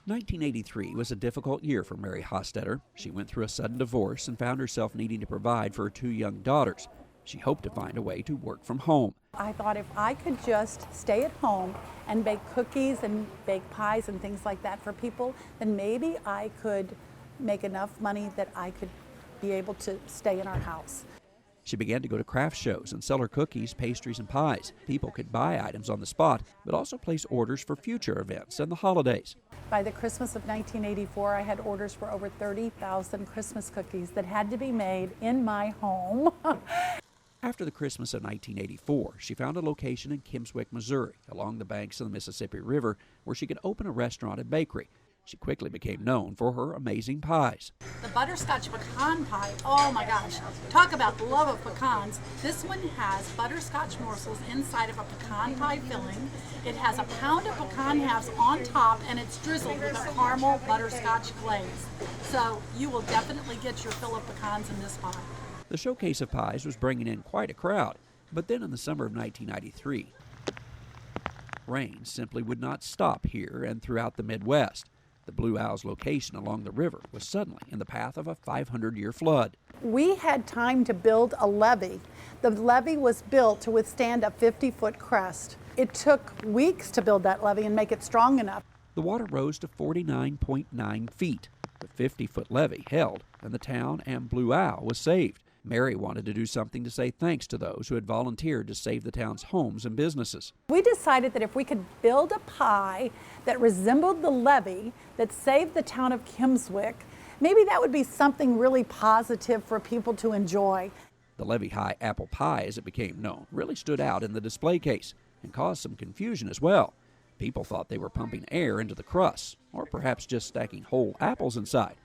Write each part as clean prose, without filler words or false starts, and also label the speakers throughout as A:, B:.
A: 1983 was a difficult year for Mary Hostetter. She went through a sudden divorce and found herself needing to provide for her two young daughters. She hoped to find a way to work from home.
B: I thought if I could just stay at home and bake cookies and bake pies and things like that for people, then maybe I could make enough money that I could be able to stay in our house.
A: She began to go to craft shows and sell her cookies, pastries, and pies. People could buy items on the spot, but also place orders for future events and the holidays.
B: By the Christmas of 1984, I had orders for over 30,000 Christmas cookies that had to be made in my home.
A: After the Christmas of 1984, she found a location in Kimmswick, Missouri, along the banks of the Mississippi River, where she could open a restaurant and bakery. She quickly became known for her amazing pies.
B: The butterscotch pecan pie, oh my gosh, talk about the love of pecans. This one has butterscotch morsels inside of a pecan pie filling. It has a pound of pecan halves on top, and it's drizzled with a caramel butterscotch glaze. So you will definitely get your fill of pecans in this pie.
A: The showcase of pies was bringing in quite a crowd, but then in the summer of 1993, rain simply would not stop here and throughout the Midwest. The Blue Owl's location along the river was suddenly in the path of a 500-year flood.
B: We had time to build a levee. The levee was built to withstand a 50-foot crest. It took weeks to build that levee and make it strong enough.
A: The water rose to 49.9 feet. The 50-foot levee held, and the town and Blue Owl was saved. Mary wanted to do something to say thanks to those who had volunteered to save the town's homes and businesses.
B: We decided that if we could build a pie that resembled the levee that saved the town of Kimmswick, maybe that would be something really positive for people to enjoy.
A: The Levee High apple pie, as it became known, really stood out in the display case and caused some confusion as well. People thought they were pumping air into the crust, or perhaps just stacking whole apples inside.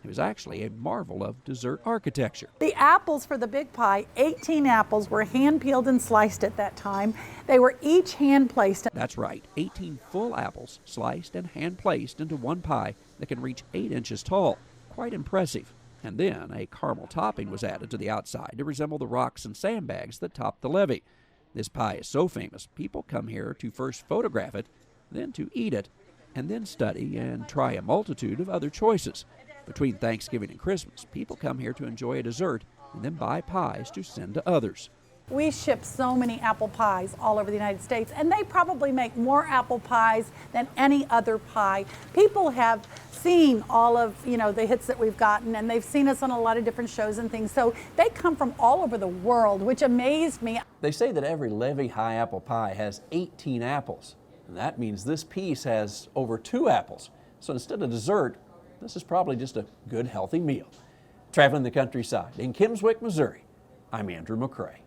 A: It was actually a marvel of dessert architecture.
B: The apples for the big pie, 18 apples, were hand-peeled and sliced at that time. They were each hand-placed.
A: That's right, 18 full apples sliced and hand-placed into one pie that can reach 8 inches tall. Quite impressive. And then a caramel topping was added to the outside to resemble the rocks and sandbags that topped the levee. This pie is so famous, people come here to first photograph it, then to eat it, and then study and try a multitude of other choices. Between Thanksgiving and Christmas, people come here to enjoy a dessert and then buy pies to send to others.
B: We ship so many apple pies all over the United States, and they probably make more apple pies than any other pie. People have seen all of, the hits that we've gotten, and they've seen us on a lot of different shows and things. So they come from all over the world, which amazed me.
A: They say that every Levee High apple pie has 18 apples. And that means this piece has over 2 apples. So instead of dessert, this is probably just a good, healthy meal. Traveling the countryside in Kimmswick, Missouri, I'm Andrew McCrae.